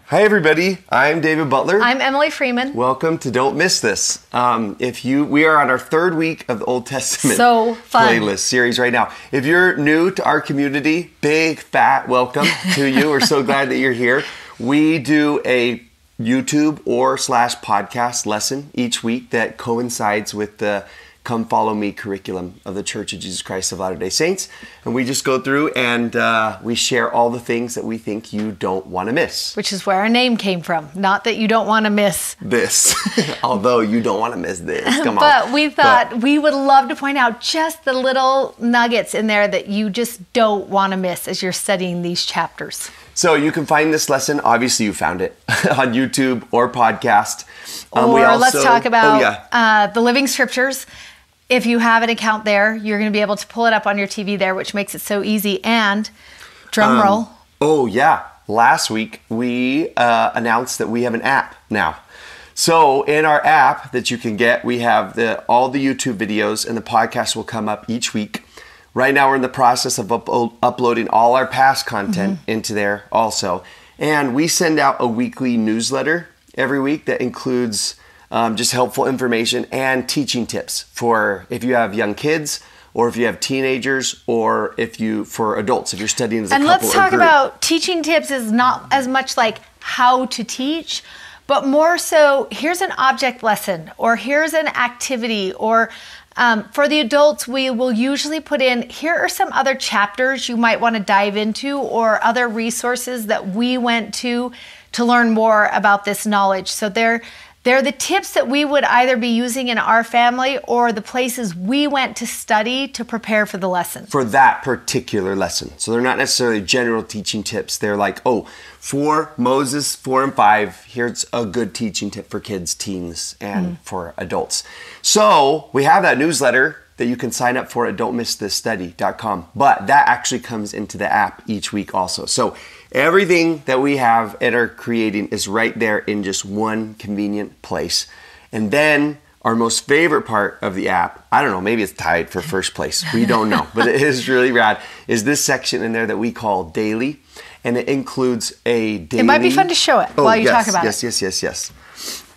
Hi everybody, I'm David Butler. I'm Emily Freeman. Welcome to Don't Miss This. We are on our third week of the Old Testament playlist series right now. If you're new to our community, big fat welcome to you. We're so glad that you're here. We do a YouTube or /podcast lesson each week that coincides with the Come Follow Me curriculum of the Church of Jesus Christ of Latter-day Saints. And we just go through and we share all the things that we think you don't want to miss. Which is where our name came from. Not that you don't want to miss this. Although you don't want to miss this. Come on. But we thought we would love to point out just the little nuggets in there that you just don't want to miss as you're studying these chapters. So you can find this lesson, obviously you found it, on YouTube or podcast. Let's talk about the Living Scriptures. If you have an account there, you're going to be able to pull it up on your TV there, which makes it so easy. And drum roll. Oh, yeah. Last week, we announced that we have an app now. So in our app that you can get, we have all the YouTube videos, and the podcast will come up each week. Right now, we're in the process of uploading all our past content into there also. And we send out a weekly newsletter every week that includes just helpful information and teaching tips for if you have young kids, or if you have teenagers, or for adults, if you're studying as a couple or group. And let's talk about teaching tips is not as much like how to teach, but more so, here's an object lesson, or here's an activity, or for the adults, we will usually put in, here are some other chapters you might want to dive into, or other resources that we went to learn more about this knowledge. So they're the tips that we would either be using in our family or the places we went to study to prepare for the lesson. For that particular lesson. So they're not necessarily general teaching tips. They're like, for Moses 4 and 5, here's a good teaching tip for kids, teens, and for adults. So we have that newsletter that you can sign up for at don'tmissthisstudy.com. But that actually comes into the app each week also. So everything that we have and are creating is right there in just one convenient place. And then our most favorite part of the app, I don't know, maybe it's tied for first place. We don't know, but it is really rad, is this section in there that we call Daily. And it includes a daily... It might be fun to show it while you talk about it. Yes.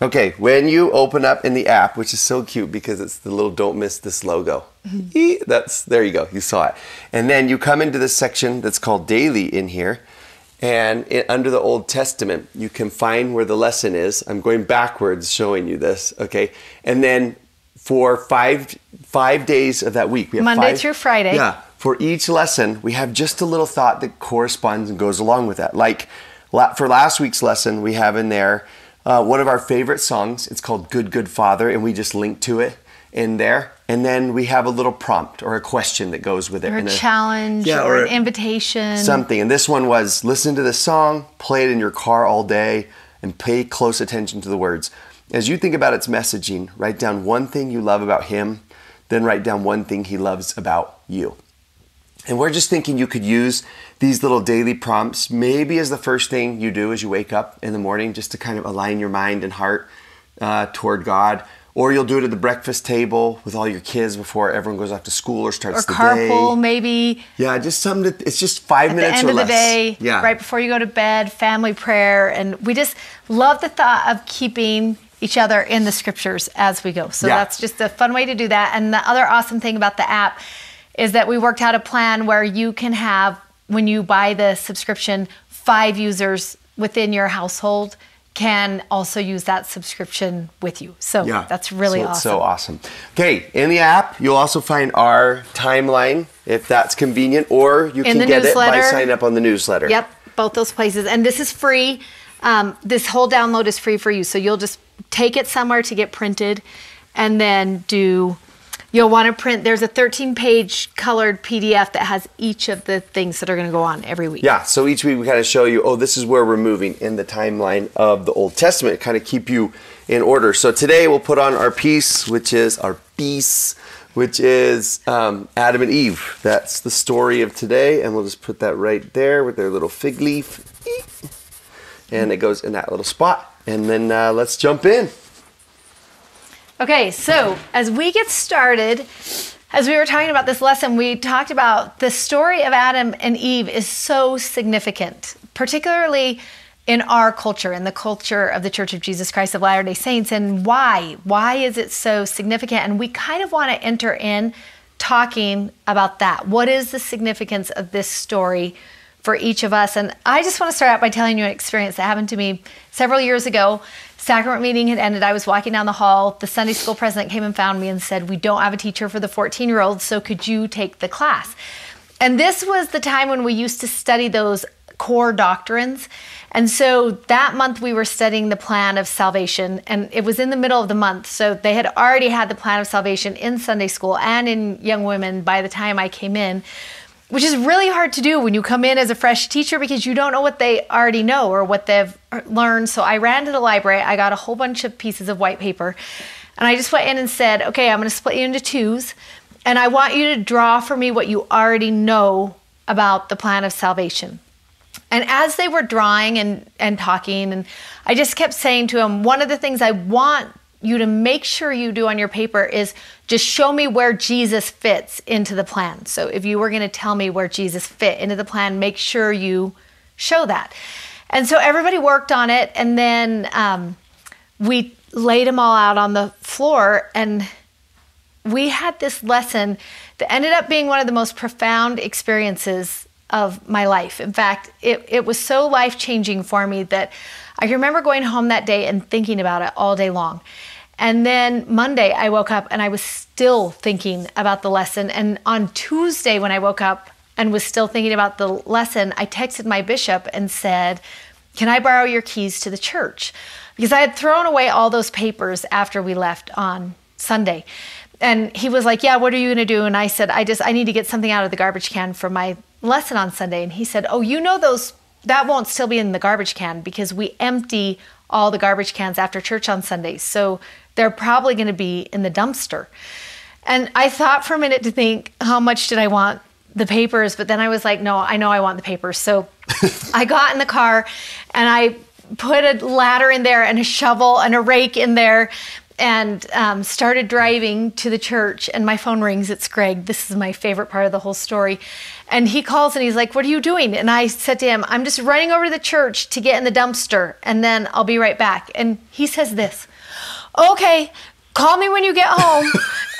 Okay, when you open up in the app, which is so cute because it's the little Don't Miss This logo. There you go, you saw it. And then you come into this section that's called Daily in here. And under the Old Testament, you can find where the lesson is. I'm going backwards showing you this, okay? And then for five days of that week, we have Monday through Friday. Yeah. For each lesson, we have just a little thought that corresponds and goes along with that. Like for last week's lesson, we have in there one of our favorite songs. It's called Good, Good Father, and we just link to it in there. And then we have a little prompt or a question that goes with it. Or a challenge or an invitation. Something. And this one was, listen to this song, play it in your car all day, and pay close attention to the words. As you think about its messaging, write down one thing you love about him, then write down one thing he loves about you. And we're just thinking you could use these little daily prompts maybe as the first thing you do as you wake up in the morning, just to kind of align your mind and heart toward God. Or you'll do it at the breakfast table with all your kids before everyone goes off to school or starts the day. Or carpool, maybe. Yeah, just something it's just 5 minutes or less. At the end of the day, right before you go to bed, family prayer. And we just love the thought of keeping each other in the scriptures as we go. So that's just a fun way to do that. And the other awesome thing about the app is that we worked out a plan where you can have, when you buy the subscription, 5 users within your household can also use that subscription with you. So that's really awesome. It's so awesome. Okay, in the app, you'll also find our timeline, if that's convenient, or you can get it by signing up on the newsletter. Yep, both those places. And this is free. This whole download is free for you. So you'll just take it somewhere to get printed, and then you'll want to print, there's a 13-page colored PDF that has each of the things that are going to go on every week. Yeah, so each week we kind of show you, this is where we're moving in the timeline of the Old Testament, kind of keep you in order. So today we'll put on our piece, which is Adam and Eve. That's the story of today, and we'll just put that right there with their little fig leaf. And it goes in that little spot. And then let's jump in. Okay, so as we get started, as we were talking about this lesson, we talked about the story of Adam and Eve is so significant, particularly in our culture, in the culture of the Church of Jesus Christ of Latter-day Saints, and why? Why is it so significant? And we kind of want to enter in talking about that. What is the significance of this story for each of us? And I just want to start out by telling you an experience that happened to me several years ago. Sacrament meeting had ended. I was walking down the hall. The Sunday school president came and found me and said, "We don't have a teacher for the 14-year-olds, so could you take the class?" And this was the time when we used to study those core doctrines. And so that month we were studying the plan of salvation, and it was in the middle of the month. So they had already had the plan of salvation in Sunday school and in young women by the time I came in, which is really hard to do when you come in as a fresh teacher because you don't know what they already know or what they've learned. So I ran to the library. I got a whole bunch of pieces of white paper, and I just went in and said, "Okay, I'm going to split you into twos, and I want you to draw for me what you already know about the plan of salvation." And as they were drawing and talking, and I just kept saying to them, one of the things I want you to make sure you do on your paper is just show me where Jesus fits into the plan. So if you were going to tell me where Jesus fit into the plan, make sure you show that. And so everybody worked on it, and then we laid them all out on the floor, and we had this lesson that ended up being one of the most profound experiences of my life. In fact, it was so life-changing for me that I can remember going home that day and thinking about it all day long. And then Monday, I woke up and I was still thinking about the lesson. And on Tuesday, when I woke up and was still thinking about the lesson, I texted my bishop and said, "Can I borrow your keys to the church?" Because I had thrown away all those papers after we left on Sunday. And he was like, "Yeah, what are you going to do?" And I said, I need to get something out of the garbage can for my lesson on Sunday. And he said, "Oh, you know that won't still be in the garbage can because we empty all the garbage cans after church on Sundays. So they're probably going to be in the dumpster." And I thought for a minute to think, how much did I want the papers? But then I was like, no, I know I want the papers. So I got in the car and I put a ladder in there and a shovel and a rake in there, and started driving to the church. And my phone rings. It's Greg. This is my favorite part of the whole story. And he calls and he's like, "What are you doing?" And I said to him, "I'm just running over to the church to get in the dumpster, and then I'll be right back." And he says this, "Okay, call me when you get home."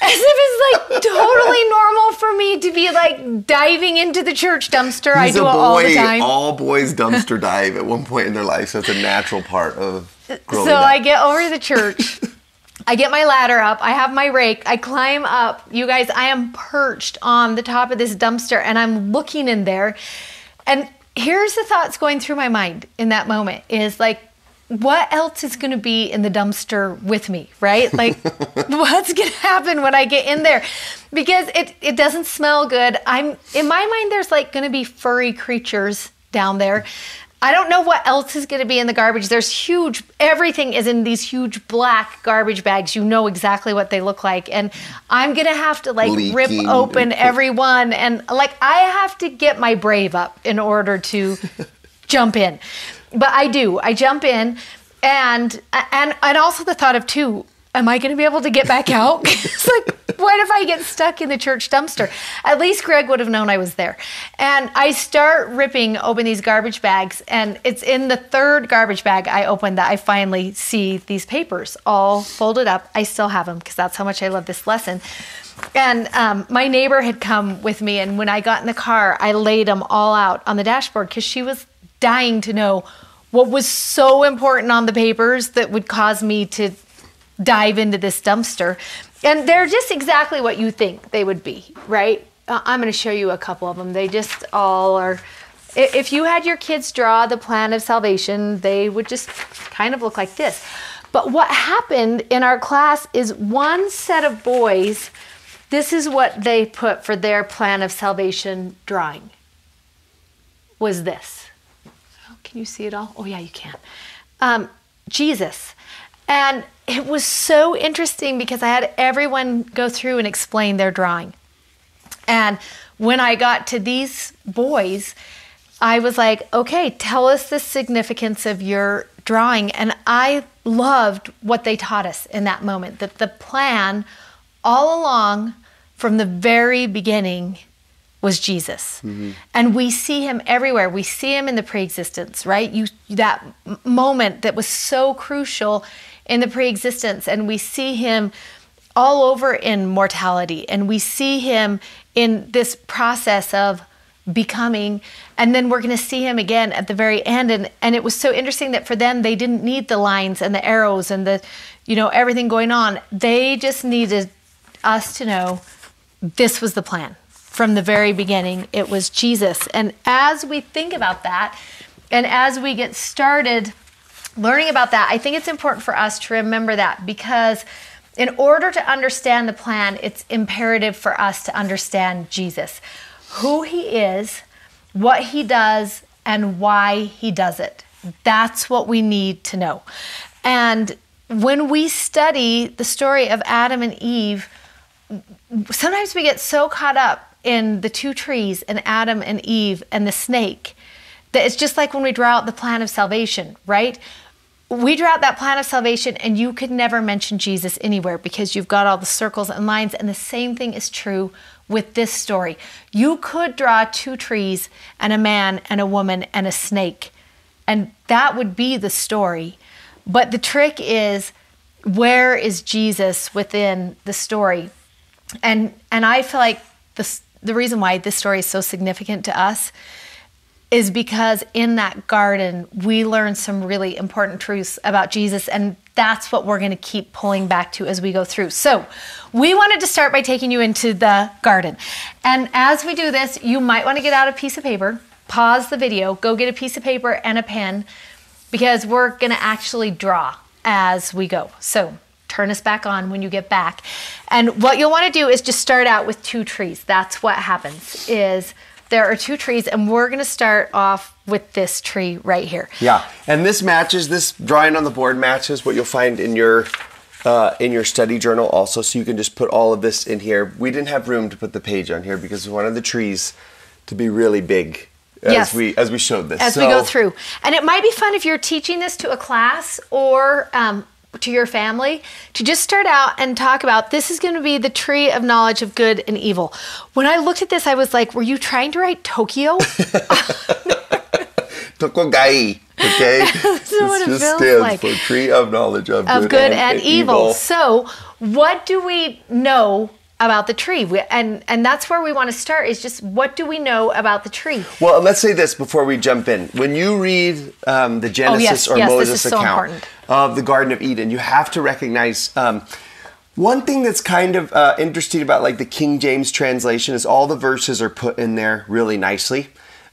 As if it's like totally normal for me to be like diving into the church dumpster. I do it all the time. All boys dumpster dive at one point in their life. So it's a natural part of growing up. So I get over to the church. I get my ladder up. I have my rake. I climb up. You guys, I am perched on the top of this dumpster and I'm looking in there. And here's the thoughts going through my mind in that moment is like, what else is going to be in the dumpster with me, right? Like, what's going to happen when I get in there? Because it doesn't smell good. In my mind, there's like going to be furry creatures down there. I don't know what else is going to be in the garbage. Everything is in these huge black garbage bags. You know exactly what they look like. And I'm going to have to like rip open every one. And like, I have to get my brave up in order to jump in. But I do. I jump in, and also the thought of too, am I going to be able to get back out? It's like, what if I get stuck in the church dumpster? At least Greg would have known I was there. And I start ripping open these garbage bags, and it's in the third garbage bag I open that I finally see these papers all folded up. I still have them because that's how much I love this lesson. And my neighbor had come with me, and when I got in the car, I laid them all out on the dashboard because she was dying to know what was so important on the papers that would cause me to dive into this dumpster. And they're just exactly what you think they would be, right? I'm going to show you a couple of them. They just all are. If you had your kids draw the plan of salvation, they would just kind of look like this. But what happened in our class is one set of boys, this is what they put for their plan of salvation drawing, was this. Can you see it all? Oh yeah, you can. Jesus. And it was so interesting because I had everyone go through and explain their drawing. And when I got to these boys, I was like, okay, tell us the significance of your drawing. And I loved what they taught us in that moment, that the plan all along from the very beginning was Jesus. And we see him everywhere. We see him in the preexistence, right? That moment that was so crucial in the preexistence, and we see him all over in mortality, and we see him in this process of becoming, and then we're going to see him again at the very end. And it was so interesting that for them, they didn't need the lines and the arrows and the, everything going on. They just needed us to know this was the plan. From the very beginning, it was Jesus. And as we think about that, and as we get started learning about that, I think it's important for us to remember that, because in order to understand the plan, it's imperative for us to understand Jesus, who he is, what he does, and why he does it. That's what we need to know. And when we study the story of Adam and Eve, sometimes we get so caught up in the two trees and Adam and Eve and the snake that it's just like when we draw out the plan of salvation, right? We draw out that plan of salvation and you could never mention Jesus anywhere because you've got all the circles and lines, and the same thing is true with this story. You could draw two trees and a man and a woman and a snake, and that would be the story. But the trick is, where is Jesus within the story? And I feel like the reason why this story is so significant to us is because in that garden, we learned some really important truths about Jesus, and that's what we're going to keep pulling back to as we go through. So we wanted to start by taking you into the garden. And as we do this, you might want to get out a piece of paper, pause the video, go get a piece of paper and a pen, because we're going to actually draw as we go. So turn us back on when you get back. And what you'll want to do is just start out with two trees. That's what happens, is there are two trees, and we're going to start off with this tree right here. Yeah, and this drawing on the board matches what you'll find in your study journal also, so you can just put all of this in here. We didn't have room to put the page on here because we wanted the trees to be really big as we showed this. As we go through. And it might be fun if you're teaching this to a class or to your family, to just start out and talk about, this is going to be the tree of knowledge of good and evil. When I looked at this, I was like, were you trying to write Tokyo? Tokogai, okay? That's what it just feels stands like. for tree of knowledge of good and evil. So what do we know about the tree? And that's where we want to start, is just, what do we know about the tree? Well, let's say this before we jump in. When you read the Genesis Moses account of the Garden of Eden, you have to recognize one thing that's kind of interesting about like the King James translation is all the verses are put in there really nicely.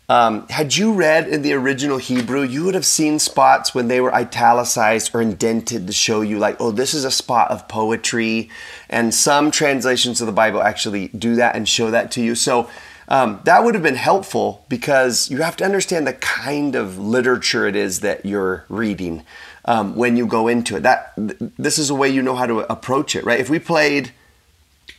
Had you read in the original Hebrew, you would have seen spots when they were italicized or indented to show you like, oh, this is a spot of poetry. And some translations of the Bible actually do that and show that to you. So that would have been helpful, because you have to understand the kind of literature it is that you're reading when you go into it. This is a way you know how to approach it, right? If we played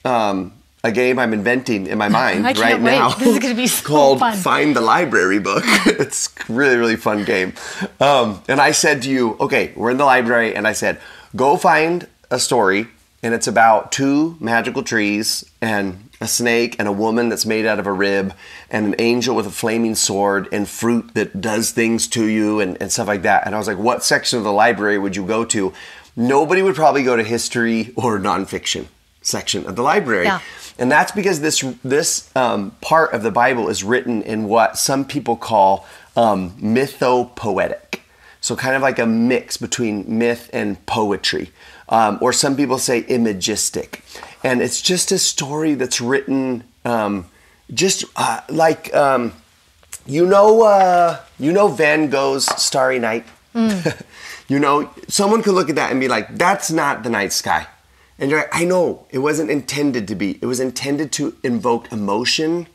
a game I'm inventing in my mind right now, this is going to be so called fun. Find the Library Book. It's a really, really fun game. And I said to you, okay, we're in the library, and I said, go find a story, and it's about two magical trees and a snake and a woman that's made out of a rib and an angel with a flaming sword and fruit that does things to you and stuff like that. And I was like, what section of the library would you go to? Nobody would probably go to history or nonfiction section of the library. Yeah. And that's because this part of the Bible is written in what some people call mythopoetic. So kind of like a mix between myth and poetry. Or some people say imagistic. And it's just a story that's written like Van Gogh's Starry Night? Someone could look at that and be like, that's not the night sky. And you're like, I know, it wasn't intended to be. It was intended to invoke emotion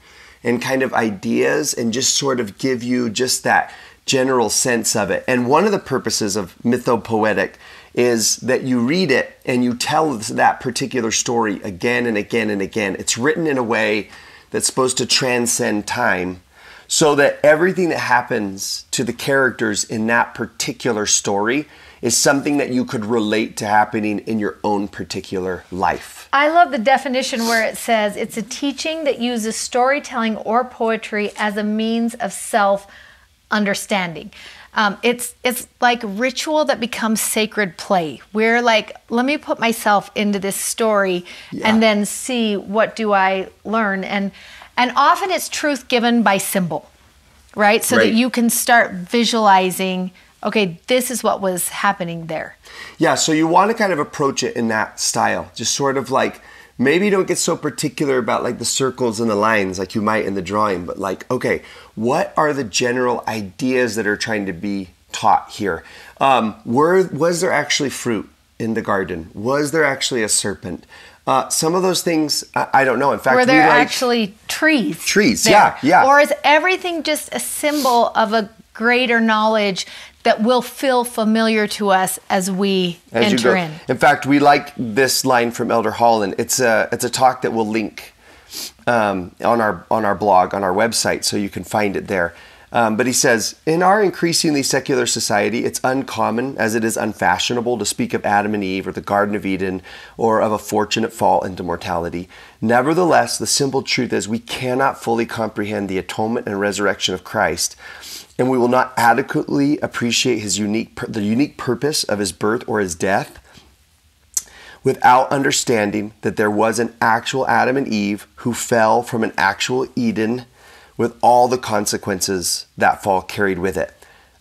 and kind of ideas and just sort of give you just that general sense of it. And one of the purposes of mythopoetic is that you read it and you tell that particular story again and again and again. It's written in a way that's supposed to transcend time, so that everything that happens to the characters in that particular story is something that you could relate to happening in your own particular life. I love the definition where it says it's a teaching that uses storytelling or poetry as a means of self-understanding. It's like ritual that becomes sacred play. We're like, let me put myself into this story and then see what do I learn. And often it's truth given by symbol, right? So that you can start visualizing, okay, this is what was happening there. Yeah, so you want to kind of approach it in that style. Just sort of like, maybe don't get so particular about like the circles and the lines like you might in the drawing, but like, okay, what are the general ideas that are trying to be taught here? Was there actually fruit in the garden? Was there actually a serpent? Some of those things, I don't know. In fact, were there actually trees? Trees, there? yeah. Or is everything just a symbol of a greater knowledge that will feel familiar to us as we enter in? In fact, we like this line from Elder Holland. It's a talk that we'll link on our blog, on our website, so you can find it there. But he says, in our increasingly secular society, it's uncommon, as it is unfashionable, to speak of Adam and Eve or the Garden of Eden or of a fortunate fall into mortality. Nevertheless, the simple truth is we cannot fully comprehend the atonement and resurrection of Christ, and we will not adequately appreciate the unique purpose of his birth or his death without understanding that there was an actual Adam and Eve who fell from an actual Eden with all the consequences that fall carried with it.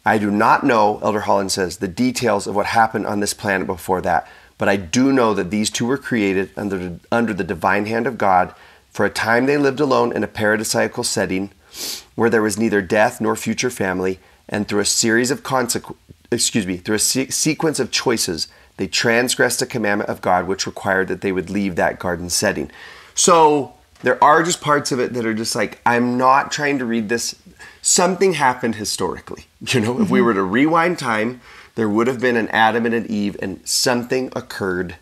I do not know, Elder Holland says, the details of what happened on this planet before that, but I do know that these two were created under the divine hand of God. For a time they lived alone in a paradisiacal setting where there was neither death nor future family, and through a series of sequence of choices, they transgressed a commandment of God which required that they would leave that garden setting. So there are just parts of it that are just like, I'm not trying to read this. Something happened historically. If we were to rewind time, there would have been an Adam and an Eve, and something occurred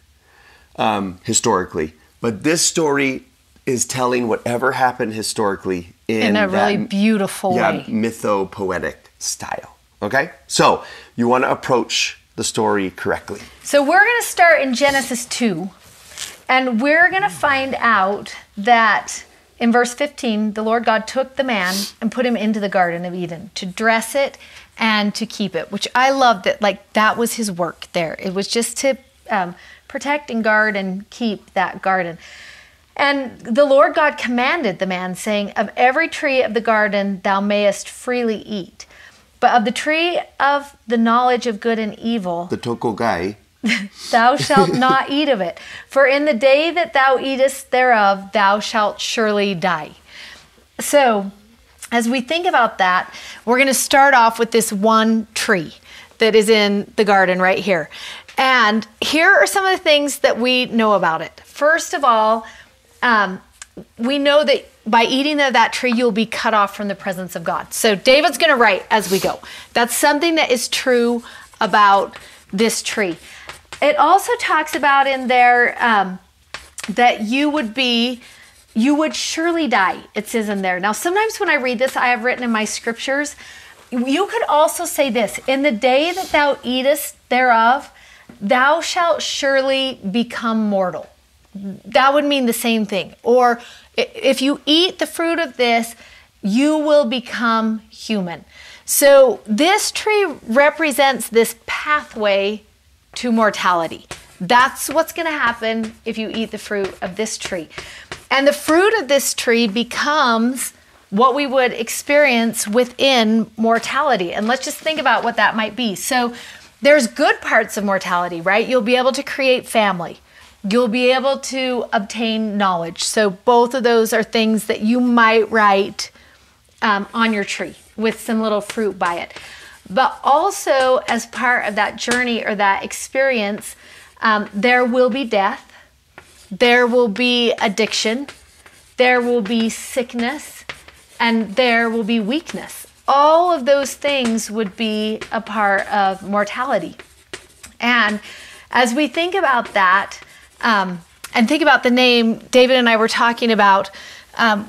historically. But this story is telling whatever happened historically in a really beautiful way. Mythopoetic style. Okay? So you want to approach the story correctly. So we're going to start in Genesis 2. And we're going to find out that in verse 15, the Lord God took the man and put him into the Garden of Eden to dress it and to keep it, which I love that, like, that was his work there. It was just to protect and guard and keep that garden. And the Lord God commanded the man, saying, of every tree of the garden thou mayest freely eat, but of the tree of the knowledge of good and evil, the tokogai, thou shalt not eat of it, for in the day that thou eatest thereof, thou shalt surely die. So, as we think about that, we're going to start off with this one tree that is in the garden right here. And here are some of the things that we know about it. First of all, we know that by eating of that tree, you'll be cut off from the presence of God. So David's going to write as we go. That's something that is true about this tree. It also talks about in there that you would surely die. It says in there. Now, sometimes when I read this, I have written in my scriptures, you could also say this, in the day that thou eatest thereof, thou shalt surely become mortal. That would mean the same thing. Or if you eat the fruit of this, you will become human. So this tree represents this pathway to mortality. That's what's going to happen if you eat the fruit of this tree. And the fruit of this tree becomes what we would experience within mortality. And let's just think about what that might be. So there's good parts of mortality, right? You'll be able to create family. You'll be able to obtain knowledge. So both of those are things that you might write on your tree with some little fruit by it. But also as part of that journey or that experience, there will be death. There will be addiction. There will be sickness. And there will be weakness. All of those things would be a part of mortality. And as we think about that, and think about the name David and I were talking about,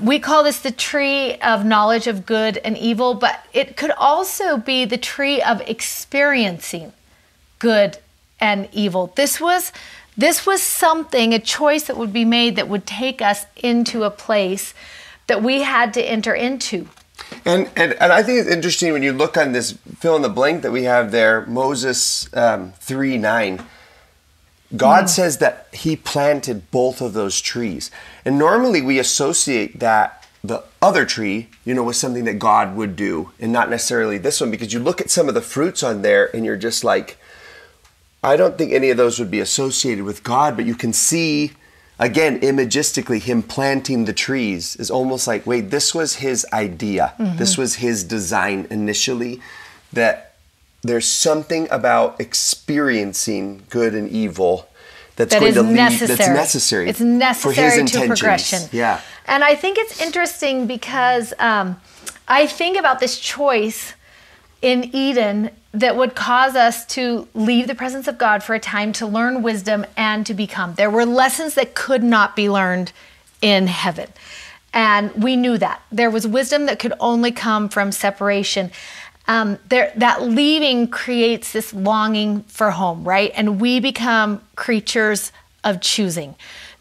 we call this the tree of knowledge of good and evil, but it could also be the tree of experiencing good and evil. This was something, a choice that would be made that would take us into a place that we had to enter into. And I think it's interesting when you look on this fill in the blank that we have there, Moses 3:9. God says that he planted both of those trees. And normally we associate that the other tree, with something that God would do and not necessarily this one, because you look at some of the fruits on there and you're just like, I don't think any of those would be associated with God, but you can see, again, imagistically, him planting the trees is almost like, wait, this was his idea. Mm-hmm. This was his design initially, that there's something about experiencing good and evil that's necessary. It's necessary for his to intentions. Progression. Yeah. And I think it's interesting because I think about this choice in Eden that would cause us to leave the presence of God for a time to learn wisdom and to become. There were lessons that could not be learned in heaven. And we knew that. There was wisdom that could only come from separation. That leaving creates this longing for home, right? And we become creatures of choosing,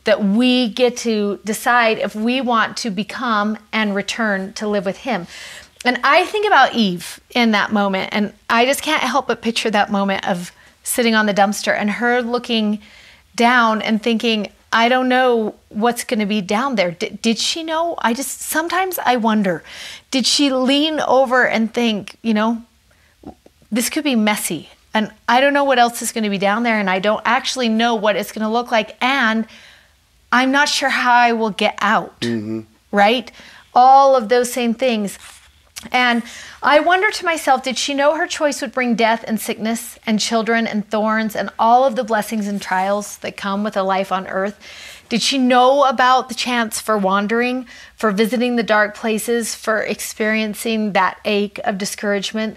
that we get to decide if we want to become and return to live with him. And I think about Eve in that moment, and I just can't help but picture that moment of sitting on the dumpster and her looking down and thinking, I don't know what's going to be down there. Did she know? Sometimes I wonder, did she lean over and think, this could be messy and I don't know what else is going to be down there and I don't actually know what it's going to look like and I'm not sure how I will get out, right? All of those same things. And I wonder to myself, did she know her choice would bring death and sickness and children and thorns and all of the blessings and trials that come with a life on earth? Did she know about the chance for wandering, for visiting the dark places, for experiencing that ache of discouragement?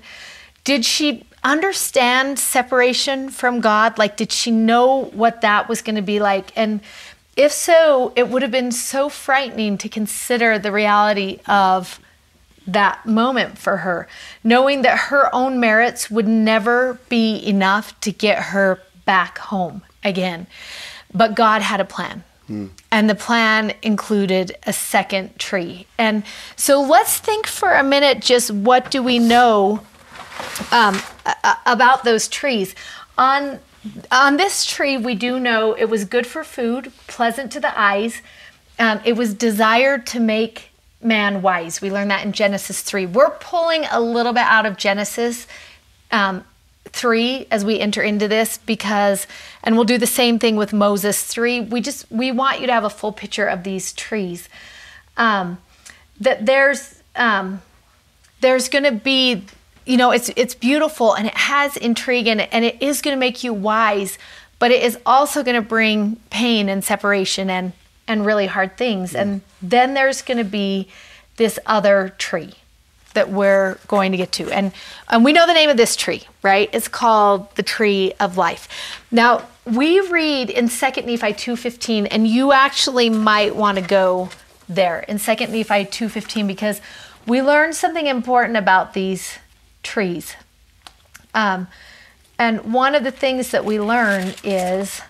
Did she understand separation from God? Like, did she know what that was going to be like? And if so, it would have been so frightening to consider the reality of that moment for her, knowing that her own merits would never be enough to get her back home again. But God had a plan. And the plan included a second tree. And so let's think for a minute, just what do we know about those trees? On this tree, we do know it was good for food, pleasant to the eyes. It was desired to make man wise. We learned that in Genesis 3. We're pulling a little bit out of Genesis 3 as we enter into this and we'll do the same thing with Moses 3. We want you to have a full picture of these trees. That there's going to be, it's beautiful and it has intrigue and it is going to make you wise, but it is also going to bring pain and separation and really hard things. And then there's going to be this other tree that we're going to get to. And we know the name of this tree, right? It's called the tree of life. Now, we read in 2 Nephi 2:15, and you actually might want to go there in 2 Nephi 2:15 because we learned something important about these trees. And one of the things that we learn is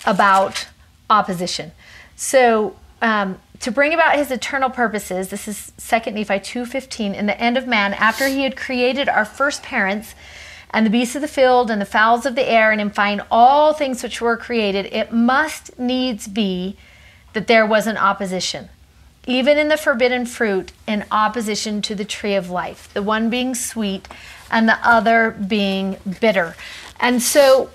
about opposition. So to bring about his eternal purposes, this is 2 Nephi 2:15, in the end of man, after he had created our first parents and the beasts of the field and the fowls of the air, and in fine all things which were created, it must needs be that there was an opposition, even in the forbidden fruit, in opposition to the tree of life, the one being sweet and the other being bitter. And so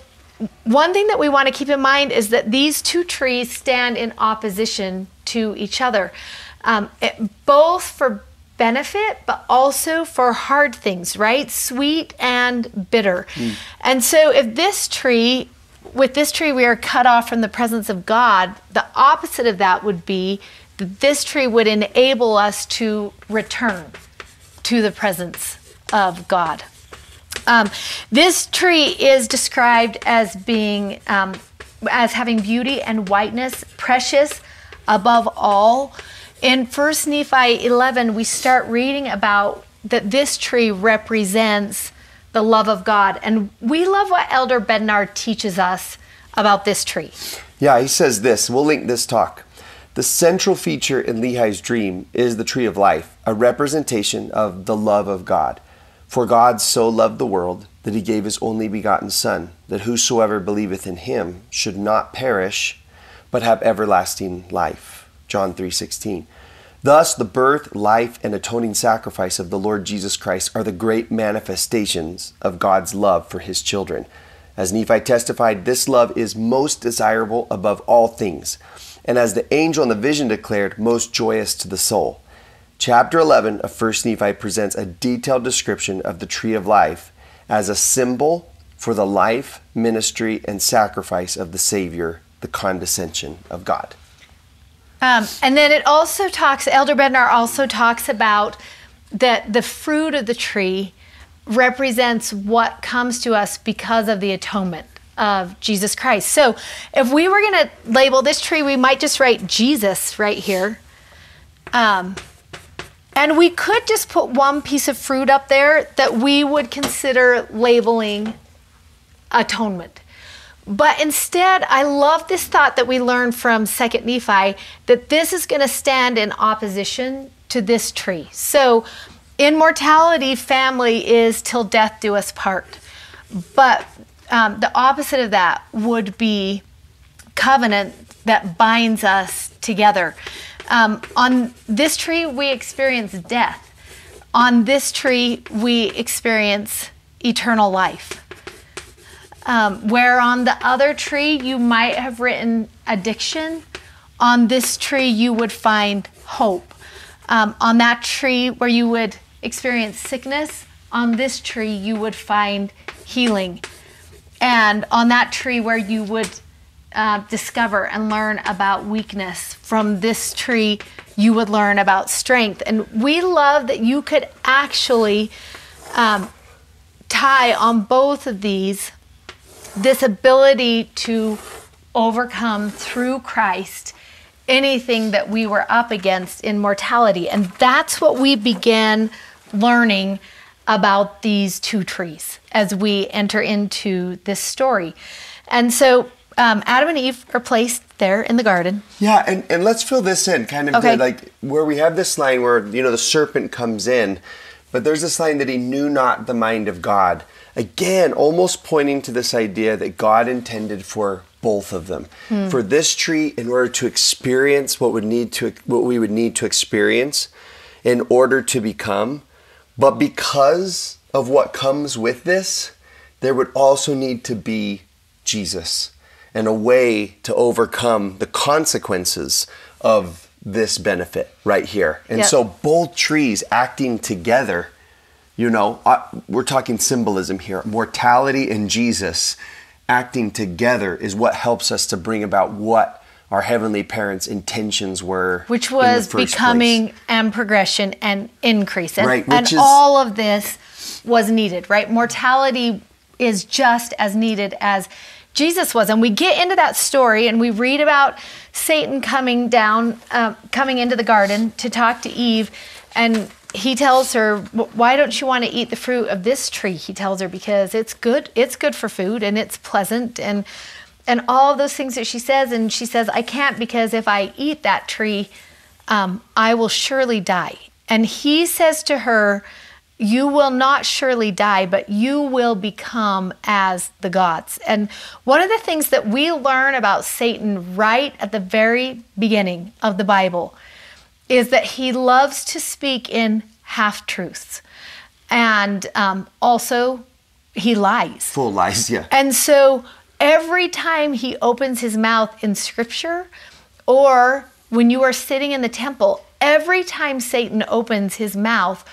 one thing that we want to keep in mind is that these two trees stand in opposition to each other, both for benefit, but also for hard things, right? Sweet and bitter. And so if with this tree we are cut off from the presence of God, the opposite of that would be that this tree would enable us to return to the presence of God. This tree is described as being, as having beauty and whiteness, precious above all. In 1 Nephi 11, we start reading about that this tree represents the love of God. And we love what Elder Bednar teaches us about this tree. Yeah, he says this. We'll link this talk. The central feature in Lehi's dream is the tree of life, a representation of the love of God. For God so loved the world that he gave his only begotten Son, that whosoever believeth in him should not perish, but have everlasting life. John 3:16. Thus, the birth, life, and atoning sacrifice of the Lord Jesus Christ are the great manifestations of God's love for his children. As Nephi testified, this love is most desirable above all things, and as the angel in the vision declared, most joyous to the soul. Chapter 11 of 1 Nephi presents a detailed description of the tree of life as a symbol for the life, ministry, and sacrifice of the Savior, the condescension of God. And then it also talks, Elder Bednar also talks about that the fruit of the tree represents what comes to us because of the atonement of Jesus Christ. So if we were going to label this tree, we might just write Jesus right here. And we could just put one piece of fruit up there that we would consider labeling atonement. But instead, I love this thought that we learned from 2 Nephi, that this is going to stand in opposition to this tree. So in mortality, family is till death do us part. But the opposite of that would be covenant that binds us together. On this tree, we experience death. On this tree, we experience eternal life. Where on the other tree, you might have written addiction, on this tree, you would find hope. On that tree where you would experience sickness, on this tree, you would find healing. And on that tree where you would discover and learn about weakness, from this tree, you would learn about strength. And we love that you could actually tie on both of these this ability to overcome through Christ anything that we were up against in mortality. And that's what we began learning about these two trees as we enter into this story. And so Adam and Eve are placed there in the garden. Yeah, and let's fill this in, kind of Okay. like where we have this line where, the serpent comes in, but there's this line that he knew not the mind of God. Again, almost pointing to this idea that God intended for both of them. For this tree, in order to experience what we would need to experience in order to become, but because of what comes with this, there would also need to be Jesus and a way to overcome the consequences of this benefit right here. And so both trees acting together, we're talking symbolism here. Mortality and Jesus acting together is what helps us to bring about what our Heavenly Parents' intentions were. Which was in the first becoming place. and progression and increase. And, Right, and all of this was needed, right? Mortality is just as needed as Jesus was. And we get into that story and we read about Satan coming into the garden to talk to Eve. And he tells her, why don't you want to eat the fruit of this tree? He tells her, because it's good for food and it's pleasant and all of those things that she says. And she says, I can't, because if I eat that tree, I will surely die. And he says to her, you will not surely die, but you will become as the gods. And one of the things that we learn about Satan right at the very beginning of the Bible is that he loves to speak in half-truths. And also, he lies. Full lies, yeah. And so every time he opens his mouth in Scripture, or when you are sitting in the temple, every time Satan opens his mouth,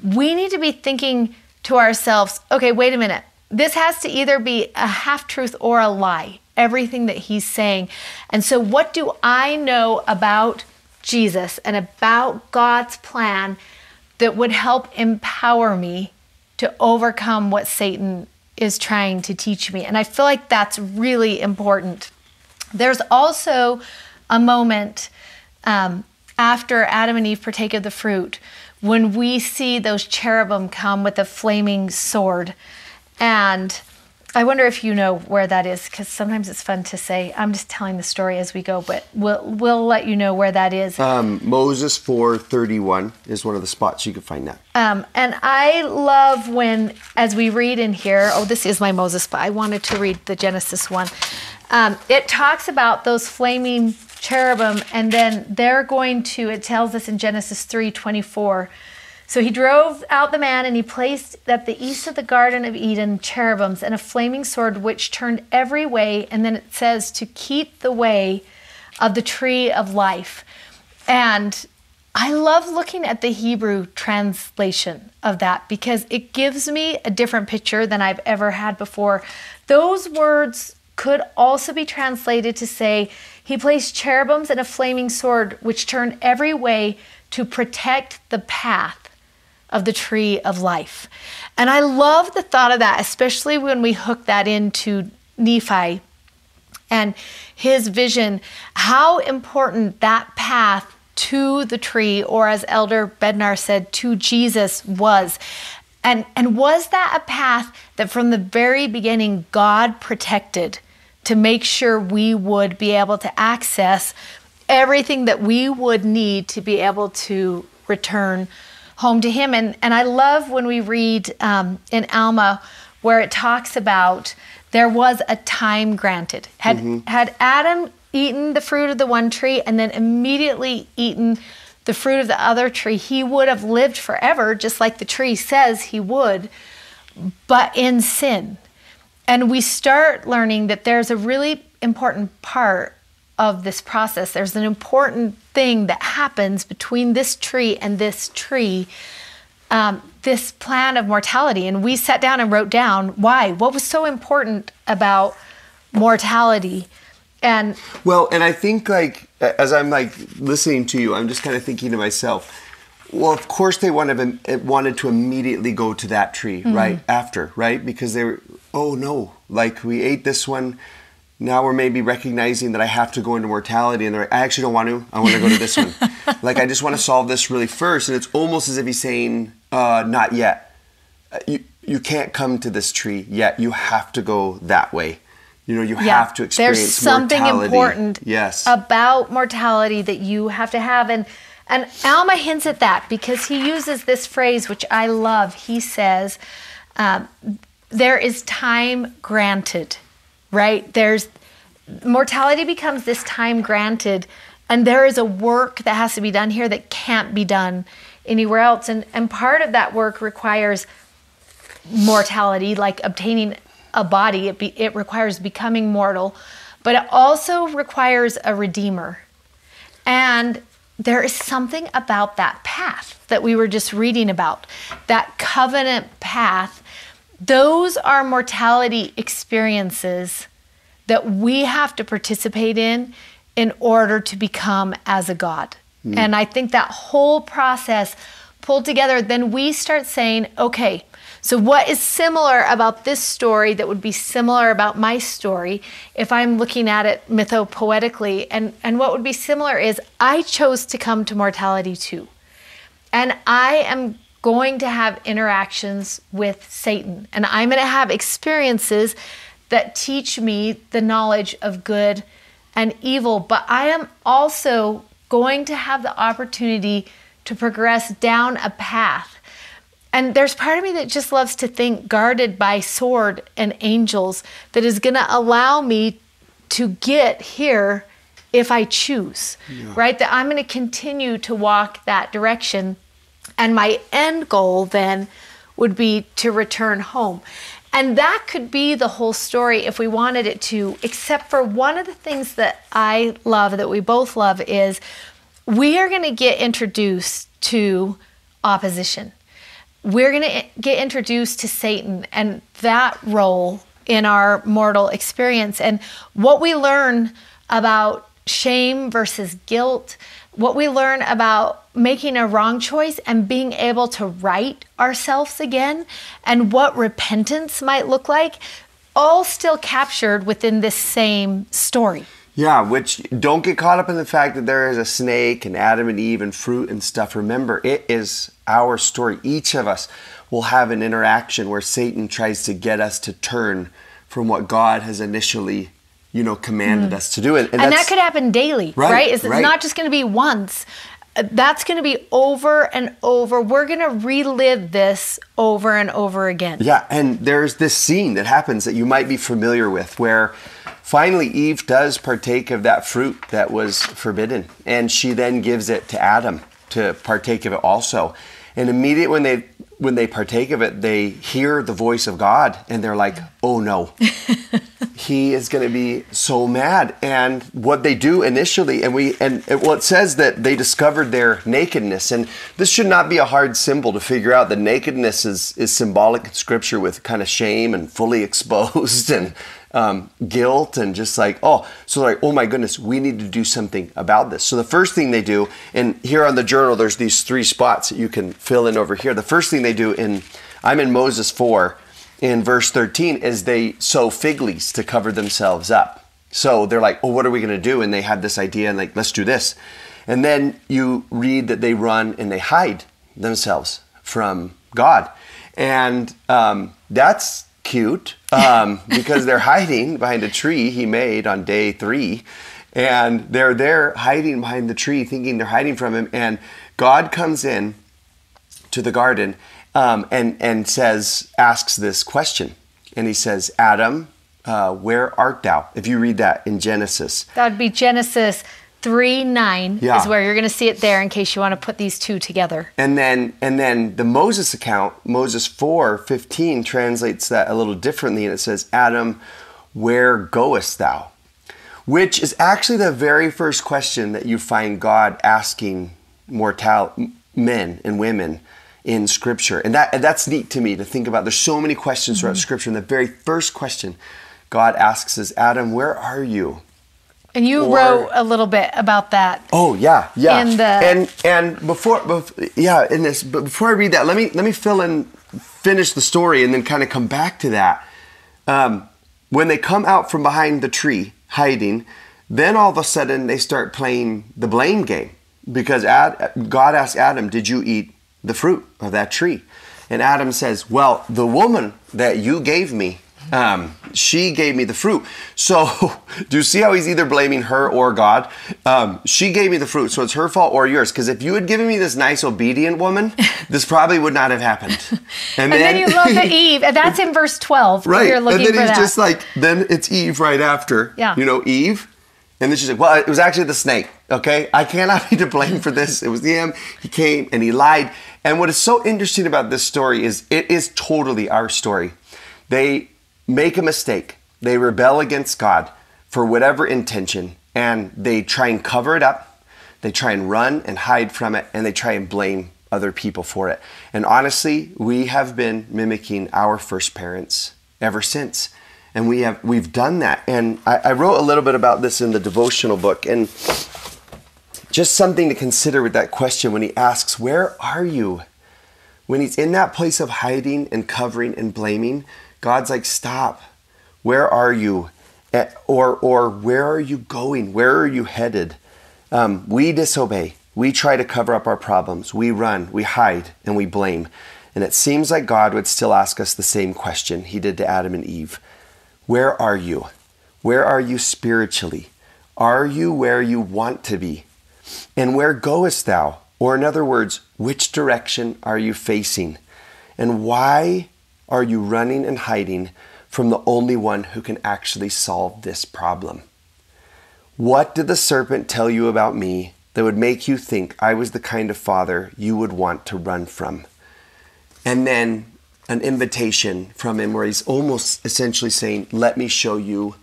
we need to be thinking to ourselves, okay, wait a minute. This has to either be a half-truth or a lie, everything that he's saying. And so what do I know about Jesus and about God's plan that would help empower me to overcome what Satan is trying to teach me? And I feel like that's really important. There's also a moment after Adam and Eve partake of the fruit when we see those cherubim come with a flaming sword. And I wonder if you know where that is, because sometimes it's fun to say, I'm just telling the story as we go, but we'll let you know where that is. Moses 4:31 is one of the spots you can find that. And I love when, as we read in here, this is my Moses, but I wanted to read the Genesis one. It talks about those flaming cherubim, and then it tells us in Genesis 3:24, so he drove out the man, and he placed at the east of the Garden of Eden cherubims and a flaming sword which turned every way, and then it says to keep the way of the tree of life. And I love looking at the Hebrew translation of that because it gives me a different picture than I've ever had before. Those words could also be translated to say, he placed cherubims and a flaming sword which turned every way to protect the path of the tree of life. And I love the thought of that, especially when we hook that into Nephi and his vision, how important that path to the tree, or as Elder Bednar said, to Jesus was. And was that a path that from the very beginning God protected to make sure we would be able to access everything that we would need to be able to return home to him. And I love when we read in Alma where it talks about there was a time granted. Had Adam eaten the fruit of the one tree and then immediately eaten the fruit of the other tree, he would have lived forever, just like the tree says he would, but in sin. And we start learning that there's a really important part of this process. There's an important thing that happens between this tree and this tree, this plan of mortality. And we sat down and wrote down why. What was so important about mortality? And I think as I'm listening to you, I'm just kind of thinking to myself, well, of course they wanted to immediately go to that tree right after, right? Because they were, oh no, we ate this one. Now we're maybe recognizing that I have to go into mortality, and they're like, I actually don't want to. I want to go to this one. I just want to solve this really first. And it's almost as if he's saying, not yet. You can't come to this tree yet. You have to go that way. You have to experience there's something mortality. Important Yes. about mortality that you have to have. And Alma hints at that because he uses this phrase, which I love. He says, there is time granted. Right? Mortality becomes this time granted, and there is a work that has to be done here that can't be done anywhere else. And part of that work requires mortality, like obtaining a body. It requires becoming mortal, but it also requires a redeemer. And there is something about that path that we were just reading about, that covenant path. Those are mortality experiences that we have to participate in order to become as a God. And I think that whole process pulled together, then we start saying, okay, so what is similar about this story that would be similar about my story if I'm looking at it mythopoetically? And what would be similar is I chose to come to mortality too. And I am going to have interactions with Satan, and I'm going to have experiences that teach me the knowledge of good and evil, but I am also going to have the opportunity to progress down a path. And there's part of me that just loves to think guarded by sword and angels that is going to allow me to get here if I choose, right? That I'm going to continue to walk that direction. And my end goal then would be to return home. And that could be the whole story if we wanted it to, except for one of the things that I love, that we both love, is we are going to get introduced to opposition. We're going to get introduced to Satan and that role in our mortal experience. And what we learn about shame versus guilt, what we learn about making a wrong choice and being able to right ourselves again, and what repentance might look like, all still captured within this same story. Yeah, which don't get caught up in the fact that there is a snake and Adam and Eve and fruit and stuff. Remember, it is our story. Each of us will have an interaction where Satan tries to get us to turn from what God has initially, commanded us to do. And that could happen daily, right? It's right. not just going to be once. That's going to be over and over. We're going to relive this over and over again. Yeah, and there's this scene that happens that you might be familiar with where finally Eve does partake of that fruit that was forbidden, and she then gives it to Adam to partake of it also. And immediately when they partake of it, they hear the voice of God, and they're like, oh no. He is going to be so mad. And what they do initially, it says that they discovered their nakedness. And this should not be a hard symbol to figure out that nakedness is symbolic in Scripture with kind of shame and fully exposed and guilt and just like, oh my goodness, we need to do something about this. So the first thing they do, and here on the journal, there's these 3 spots that you can fill in over here. The first thing they do I'm in Moses 4, in verse 13, is they sew fig leaves to cover themselves up. So they're like, oh, what are we going to do? And they have this idea and like, let's do this. And then you read that they run and they hide themselves from God. And that's cute because they're hiding behind a tree he made on day 3. And they're there hiding behind the tree thinking they're hiding from him. And God comes in to the garden and asks this question. And he says, Adam, where art thou? If you read that in Genesis. That would be Genesis 3:9 is where you're going to see it there in case you want to put these two together. And then the Moses account, Moses 4:15, translates that a little differently, and it says, Adam, where goest thou? Which is actually the very first question that you find God asking men and women in Scripture. And that's neat to me to think about. There's so many questions throughout Scripture, and the very first question God asks is, Adam, where are you? And you wrote a little bit about that. Oh yeah. And before I read that, let me finish the story and then kind of come back to that. When they come out from behind the tree hiding, then all of a sudden they start playing the blame game because God asked Adam, "Did you eat the fruit of that tree?" And Adam says, "Well, the woman that you gave me, she gave me the fruit." So do you see how he's either blaming her or God? She gave me the fruit, so it's her fault or yours. Because if you had given me this nice obedient woman, this probably would not have happened. And then you love the Eve, and that's in verse 12. Right, you're looking and then for he's that. just like, then it's Eve right after. Yeah. Eve. And then she's like, well, it was actually the snake, okay? I cannot be to blame for this. It was him. He came and he lied. And what is so interesting about this story is it is totally our story. They make a mistake. They rebel against God for whatever intention, and they try and cover it up. They try and run and hide from it, and they try and blame other people for it. And honestly, we have been mimicking our first parents ever since. And we've done that. And I wrote a little bit about this in the devotional book, and just something to consider with that question when he asks, where are you? When he's in that place of hiding and covering and blaming, God's like, stop. Where are you? Or where are you going? Where are you headed? We disobey. We try to cover up our problems. We run, we hide, and we blame. And it seems like God would still ask us the same question he did to Adam and Eve. Where are you? Where are you spiritually? Are you where you want to be? And where goest thou? Or in other words, which direction are you facing? And why are you running and hiding from the only one who can actually solve this problem? What did the serpent tell you about me that would make you think I was the kind of father you would want to run from? And then an invitation from him where he's almost essentially saying, let me show you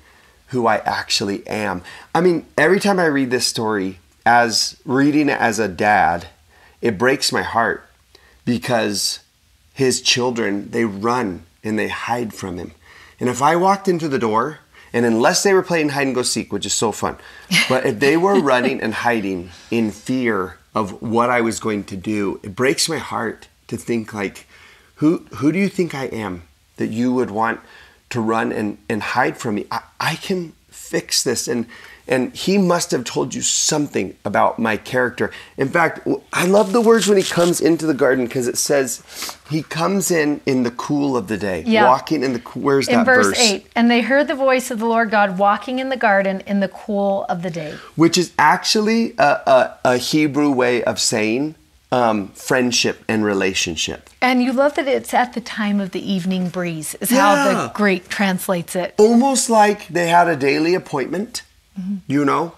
who I actually am. I mean, every time I read this story, as reading it as a dad, it breaks my heart because his children, they run and they hide from him. And if I walked into the door, and unless they were playing hide and go seek, which is so fun, but if they were running and hiding in fear of what I was going to do, it breaks my heart to think like, who do you think I am that you would want to run and hide from me? I can fix this. And And he must have told you something about my character. In fact, I love the words when he comes into the garden, because it says he comes in the cool of the day, walking in the cool. Where's that verse? In verse 8, and they heard the voice of the Lord God walking in the garden in the cool of the day. Which is actually a Hebrew way of saying friendship and relationship. And you love that it's at the time of the evening breeze, is how the Greek translates it. Almost like they had a daily appointment. You know,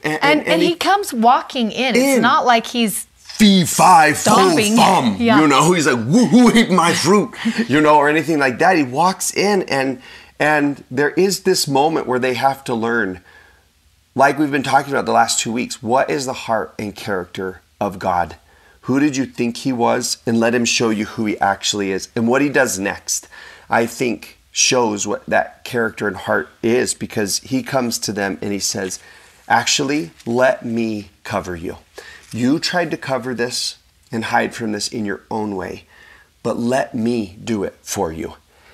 and he comes walking in. It's not like he's fee, fi, fo, fum. Yeah. You know, he's like, who ate my fruit? You know, or anything like that. He walks in, and there is this moment where they have to learn, like we've been talking about the last 2 weeks, what is the heart and character of God? Who did you think he was? And let him show you who he actually is. And what he does next, I think, shows what that character and heart is, because he comes to them and he says, actually, let me cover you. You tried to cover this and hide from this in your own way, but let me do it for you.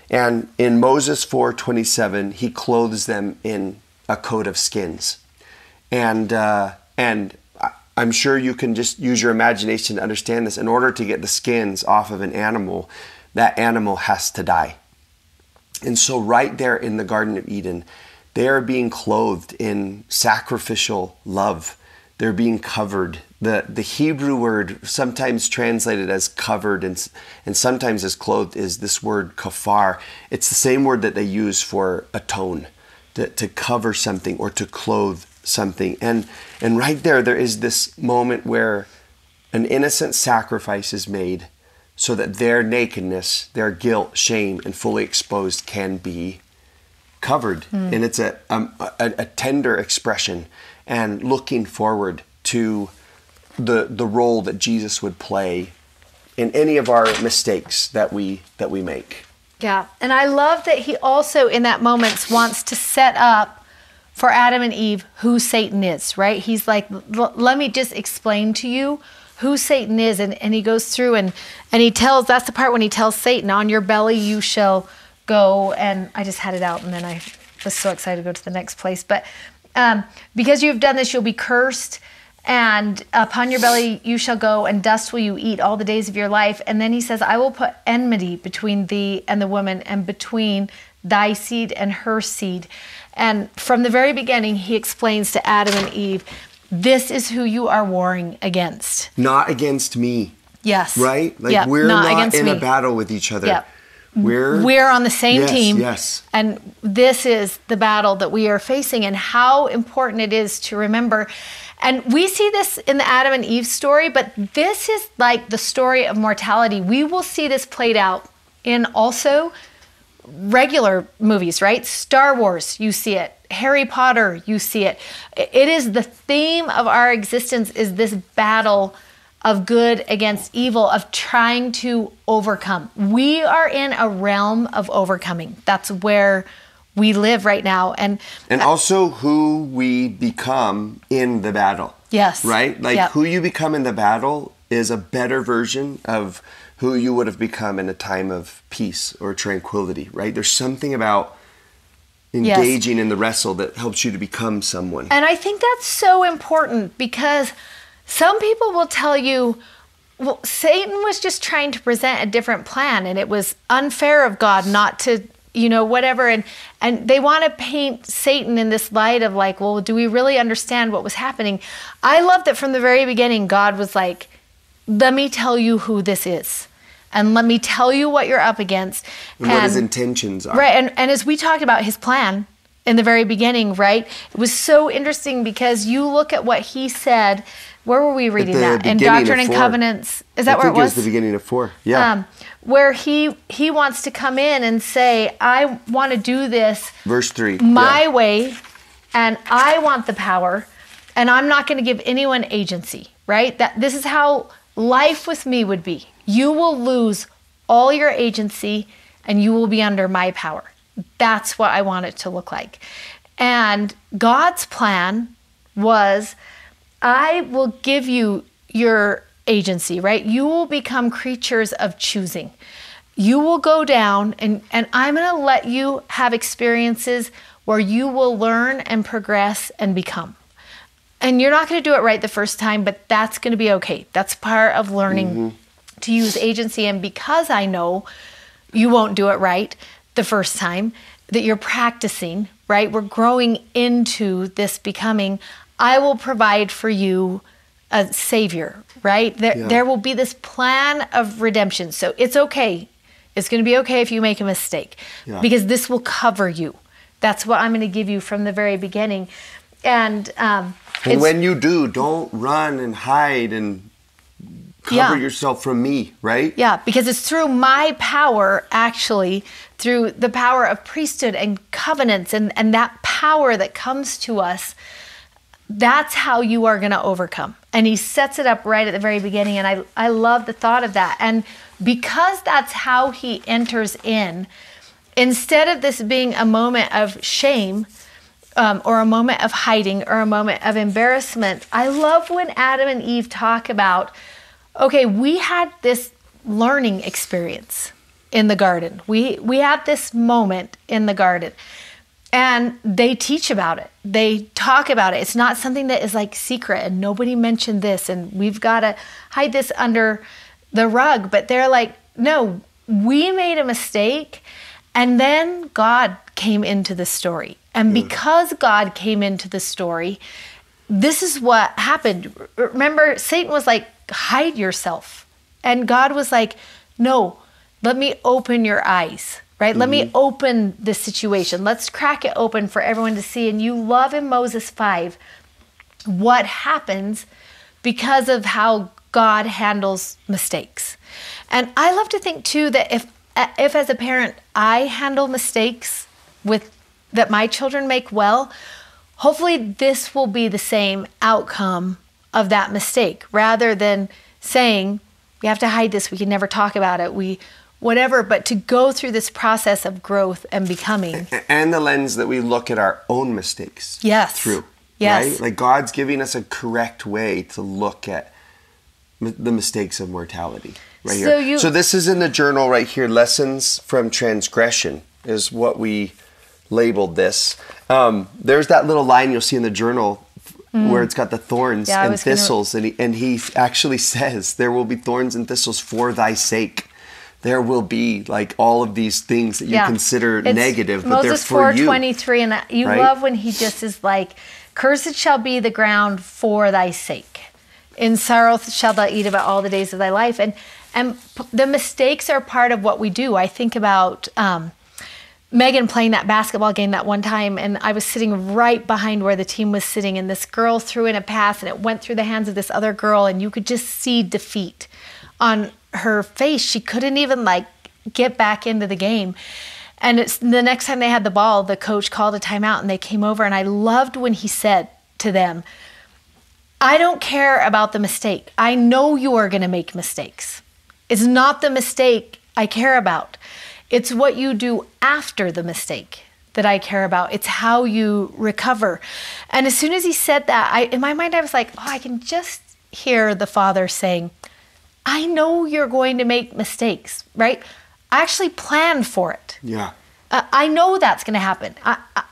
And in Moses 4:27, he clothes them in a coat of skins. And I'm sure you can just use your imagination to understand this. In order to get the skins off of an animal, that animal has to die. And so right there in the Garden of Eden, they are being clothed in sacrificial love. They're being covered. The Hebrew word, sometimes translated as covered and sometimes as clothed, is this word kafar. It's the same word that they use for atone, to cover something or to clothe something. And right there is this moment where an innocent sacrifice is made, so that their nakedness, their guilt, shame, and fully exposed can be covered. And it's a tender expression, and looking forward to the role that Jesus would play in any of our mistakes that we make. Yeah, and I love that he also, in that moment, wants to set up for Adam and Eve who Satan is, right? He's like, let me just explain to you who Satan is. And he goes through and he tells, that's the part when he tells Satan, on your belly you shall go. And I just had it out and then I was so excited to go to the next place. But because you've done this, you'll be cursed. And upon your belly you shall go, and dust will you eat all the days of your life. And then he says, I will put enmity between thee and the woman, and between thy seed and her seed. And from the very beginning, he explains to Adam and Eve, this is who you are warring against. Not against me. Yes. Right? Like we're not in a battle with each other. Yep. We're on the same team. Yes. And this is the battle that we are facing, and how important it is to remember. And we see this in the Adam and Eve story, but this is like the story of mortality. We will see this played out in also regular movies, right? Star Wars, you see it. Harry Potter, you see it. It is the theme of our existence, is this battle of good against evil, of trying to overcome. We are in a realm of overcoming. That's where we live right now. And also who we become in the battle. Yes. Right? Like who you become in the battle is a better version of who you would have become in a time of peace or tranquility, right? There's something about engaging in the wrestle that helps you to become someone. And I think that's so important, because some people will tell you, well, Satan was just trying to present a different plan, and it was unfair of God not to, whatever. And they want to paint Satan in this light of like, well, do we really understand what was happening? I love that from the very beginning, God was like, let me tell you who this is. And let me tell you what you're up against. And what his intentions are. Right, and as we talked about his plan in the very beginning, right? It was so interesting, because you look at what he said. Where were we reading that? In Doctrine and Covenants. Is that where it was? I think it was the beginning of 4, yeah. Where he wants to come in and say, I want to do this. Verse 3. My way, and I want the power, and I'm not going to give anyone agency, right? This is how life with me would be. You will lose all your agency, and you will be under my power. That's what I want it to look like. And God's plan was, I will give you your agency, right? You will become creatures of choosing. You will go down, and I'm going to let you have experiences where you will learn and progress and become. And you're not going to do it right the first time, but that's going to be okay. That's part of learning to use agency. And because I know you won't do it right the first time, that you're practicing, right? We're growing into this becoming. I will provide for you a savior, right? There will be this plan of redemption. So it's okay. It's going to be okay if you make a mistake because this will cover you. That's what I'm going to give you from the very beginning. And when you do, don't run and hide and cover yourself from me, right? Yeah, because it's through my power, actually, through the power of priesthood and covenants and that power that comes to us. That's how you are going to overcome. And he sets it up right at the very beginning. And I love the thought of that. And because that's how he enters in, instead of this being a moment of shame or a moment of hiding or a moment of embarrassment, I love when Adam and Eve talk about, okay, we had this learning experience in the garden. We had this moment in the garden. And they teach about it. They talk about it. It's not something that is like secret and nobody mentioned this and we've got to hide this under the rug. But they're like, no, we made a mistake. And then God came into the story. And because God came into the story, this is what happened. Remember, Satan was like, hide yourself. And God was like, no, let me open your eyes. Right? Let me open this situation. Let's crack it open for everyone to see. And you love in Moses 5 what happens because of how God handles mistakes. And I love to think too that if as a parent I handle mistakes that my children make well, hopefully this will be the same outcome of that mistake rather than saying we have to hide this, we can never talk about it, whatever, but to go through this process of growth and becoming. And the lens that we look at our own mistakes through. Yes. Right? Like God's giving us a correct way to look at the mistakes of mortality right here. So this is in the journal right here. Lessons from Transgression is what we labeled this. There's that little line you'll see in the journal where it's got the thorns and thistles. And he actually says, there will be thorns and thistles for thy sake. There will be like all of these things that you consider negative, but they're for you. Moses 4:23, and you love when he just is like, cursed shall be the ground for thy sake. In sorrow shalt thou eat of it all the days of thy life. And the mistakes are part of what we do. I think about Megan playing that basketball game that one time, and I was sitting right behind where the team was sitting, and this girl threw in a pass, and it went through the hands of this other girl, and you could just see defeat on her face. She couldn't even like get back into the game. And it's the next time they had the ball, the coach called a timeout and they came over, and I loved when he said to them, I don't care about the mistake. I know you are going to make mistakes. It's not the mistake I care about. It's what you do after the mistake that I care about. It's how you recover. And as soon as he said that, in my mind, I was like, oh, I can just hear the Father saying, I know you're going to make mistakes, right? I actually planned for it. Yeah. I know that's going to happen.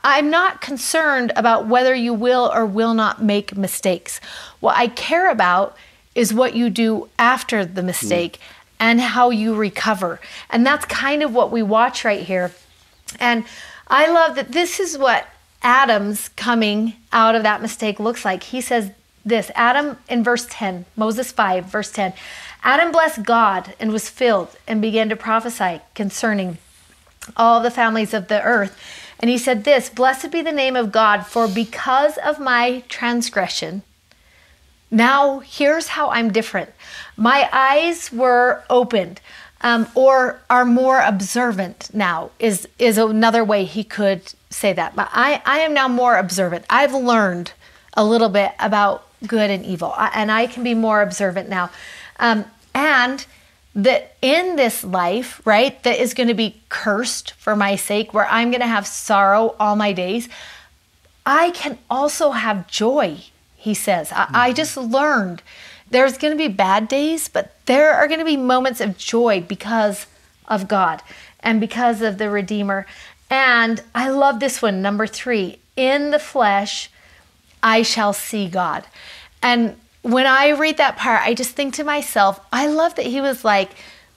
I'm not concerned about whether you will or will not make mistakes. What I care about is what you do after the mistake and how you recover. And that's kind of what we watch right here. And I love that this is what Adam's coming out of that mistake looks like. He says this, Adam in verse 10, Moses 5, verse 10, Adam blessed God and was filled and began to prophesy concerning all the families of the earth. And he said this, blessed be the name of God, for because of my transgression, now here's how I'm different. My eyes were opened, or are more observant now is another way he could say that. But I am now more observant. I've learned a little bit about good and evil, and I can be more observant now. And that in this life, right, that is going to be cursed for my sake, where I'm going to have sorrow all my days, I can also have joy, he says. I just learned there's going to be bad days, but there are going to be moments of joy because of God and because of the Redeemer. And I love this one, number 3. In the flesh, I shall see God. And when I read that part, I just think to myself, I love that he was like,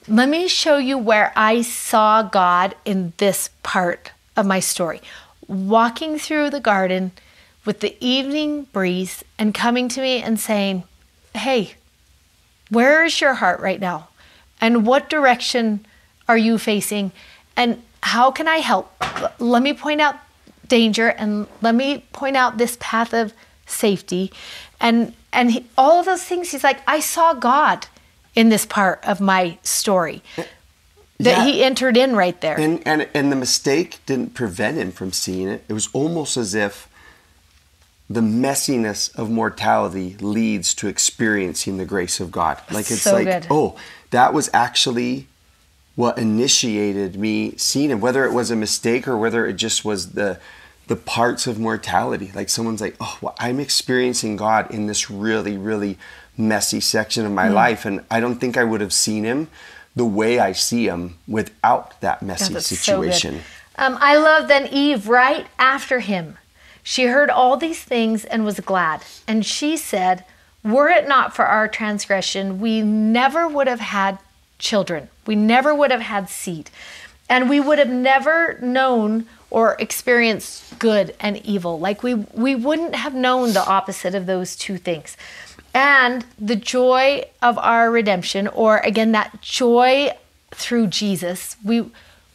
let me show you where I saw God in this part of my story. Walking through the garden with the evening breeze and coming to me and saying, hey, where is your heart right now? And what direction are you facing? And how can I help? Let me point out danger and let me point out this path of safety. And all of those things, he's like, I saw God in this part of my story. That he entered in right there. And the mistake didn't prevent him from seeing it. It was almost as if the messiness of mortality leads to experiencing the grace of God. Like it's so like, good. oh, that was actually what initiated me seeing him, whether it was a mistake or whether it just was the parts of mortality. Like someone's like, oh, well, I'm experiencing God in this really, really messy section of my life. And I don't think I would have seen him the way I see him without that messy situation. So I love then Eve right after him. She heard all these things and was glad. And she said, were it not for our transgression, we never would have had children. We never would have had seed. And we would have never known or experienced good and evil. Like we wouldn't have known the opposite of those two things. And the joy of our redemption, or again, that joy through Jesus, we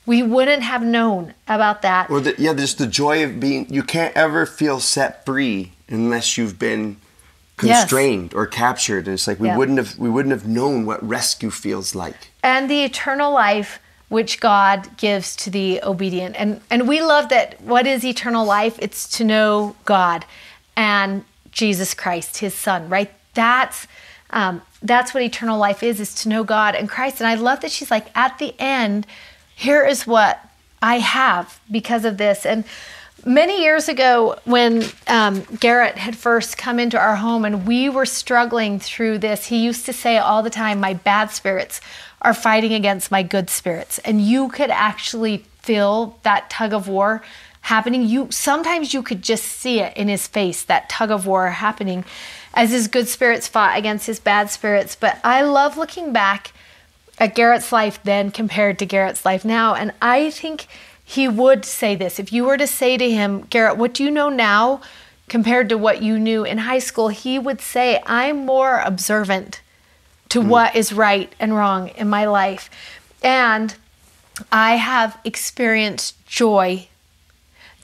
wouldn't have known about that. Or just the joy of being, you can't ever feel set free unless you've been constrained or captured. And it's like we wouldn't have known what rescue feels like. And the eternal life which God gives to the obedient. And we love that. What is eternal life? It's to know God and Jesus Christ, his son, right? That's what eternal life is to know God and Christ. And I love that she's like, at the end, here is what I have because of this. And many years ago when Garrett had first come into our home and we were struggling through this, he used to say all the time, my bad spirits are fighting against my good spirits. And you could actually feel that tug of war happening. Sometimes you could just see it in his face, that tug of war happening as his good spirits fought against his bad spirits. But I love looking back at Garrett's life then compared to Garrett's life now. And I think he would say this. If you were to say to him, Garrett, what do you know now compared to what you knew in high school? He would say, I'm more observant to what is right and wrong in my life. And I have experienced joy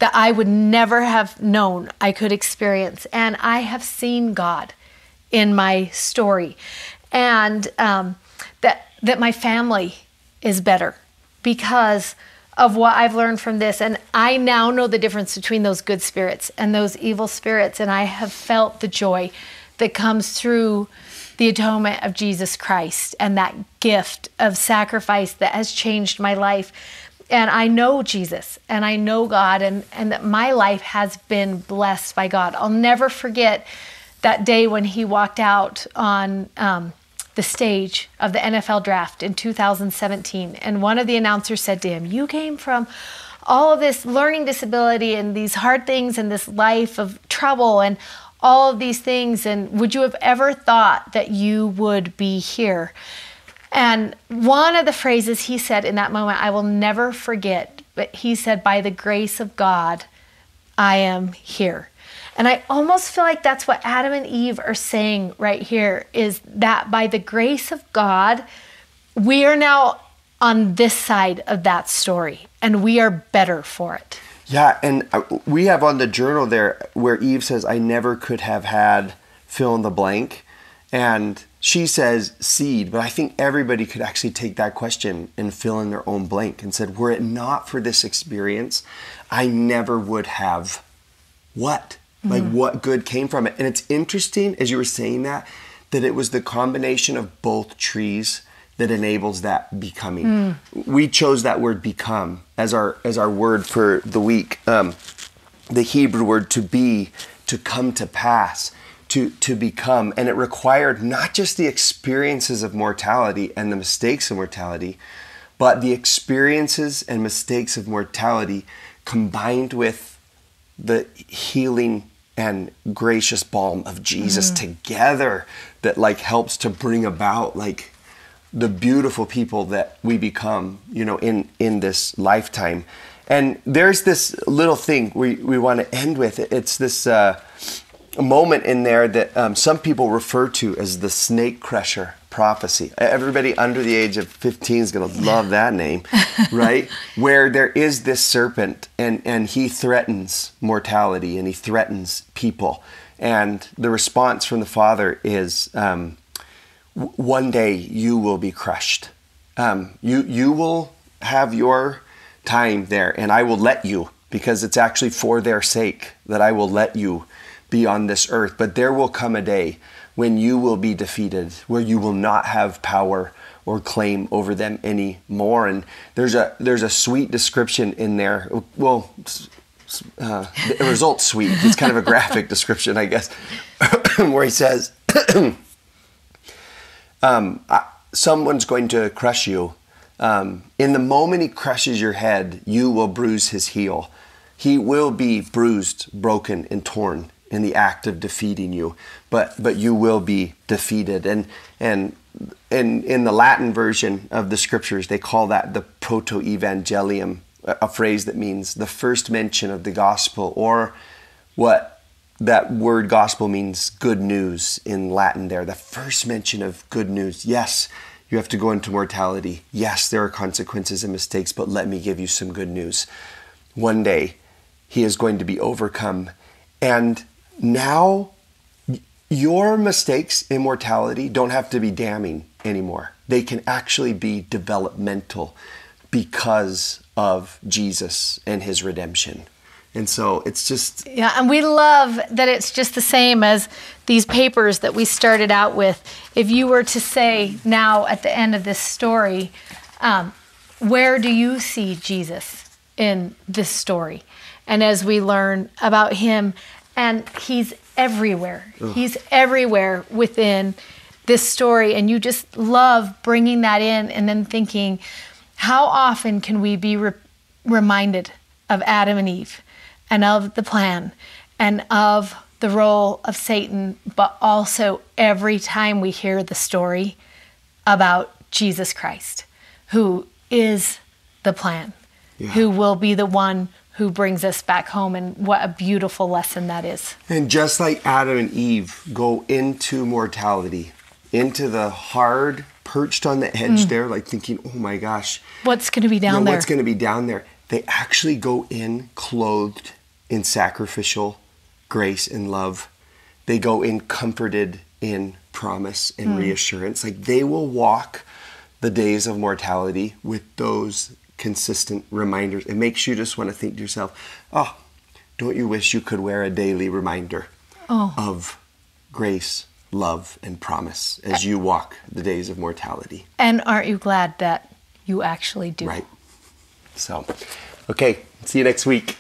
that I would never have known I could experience. And I have seen God in my story. And that my family is better because of what I've learned from this. And I now know the difference between those good spirits and those evil spirits. And I have felt the joy that comes through the atonement of Jesus Christ and that gift of sacrifice that has changed my life. And I know Jesus and I know God and that my life has been blessed by God. I'll never forget that day when he walked out on the stage of the NFL draft in 2017. And one of the announcers said to him, you came from all of this learning disability and these hard things and this life of trouble and all of these things. And would you have ever thought that you would be here? And one of the phrases he said in that moment, I will never forget, but he said, by the grace of God, I am here. And I almost feel like that's what Adam and Eve are saying right here, is that by the grace of God, we are now on this side of that story and we are better for it. Yeah, and we have on the journal there where Eve says, I never could have had fill in the blank. And she says seed, but I think everybody could actually take that question and fill in their own blank and said, were it not for this experience, I never would have what? Like what good came from it? And it's interesting, as you were saying that it was the combination of both trees that enables that becoming. We chose that word become as our word for the week. The Hebrew word to be, to come to pass, to become. And it required not just the experiences of mortality and the mistakes of mortality, But the experiences and mistakes of mortality combined with the healing and gracious balm of Jesus together that like helps to bring about like the beautiful people that we become, you know, in this lifetime. And there's this little thing we want to end with. It's this moment in there that some people refer to as the snake crusher prophecy. Everybody under the age of 15 is going to love that name, right? Where there is this serpent and he threatens mortality and he threatens people. And the response from the Father is, one day you will be crushed. You will have your time there, and I will let you, because it's actually for their sake that I will let you be on this earth. But there will come a day when you will be defeated, where you will not have power or claim over them anymore. And there's a sweet description in there. Well, the result's sweet. It's kind of a graphic description, I guess, where he says, someone's going to crush you. In the moment he crushes your head, you will bruise his heel. He will be bruised, broken, and torn in the act of defeating you, but you will be defeated. And in the Latin version of the scriptures, they call that the proto-evangelium, a phrase that means the first mention of the gospel, or what that word gospel means, good news in Latin there. The first mention of good news. Yes, you have to go into mortality. Yes, there are consequences and mistakes, but let me give you some good news. One day, he is going to be overcome. And now, your mistakes in mortality don't have to be damning anymore. They can actually be developmental because of Jesus and his redemption. And so it's just... Yeah, and we love that it's just the same as these papers that we started out with. If you were to say now at the end of this story, where do you see Jesus in this story? And as we learn about him, and he's everywhere. Ugh. He's everywhere within this story. And you just love bringing that in and then thinking, how often can we be reminded of Adam and Eve and of the plan and of the role of Satan, but also every time we hear the story about Jesus Christ, who is the plan, who will be the one who brings us back home, and what a beautiful lesson that is. And just like Adam and Eve go into mortality, into the hard, perched on the edge there, like thinking, oh my gosh. What's going to be down there? What's going to be down there? They actually go in clothed in sacrificial grace and love. They go in comforted in promise and reassurance. Like they will walk the days of mortality with those consistent reminders. It makes you just want to think to yourself, oh, don't you wish you could wear a daily reminder of grace, love, and promise as you walk the days of mortality? And aren't you glad that you actually do? Right. So, okay, see you next week.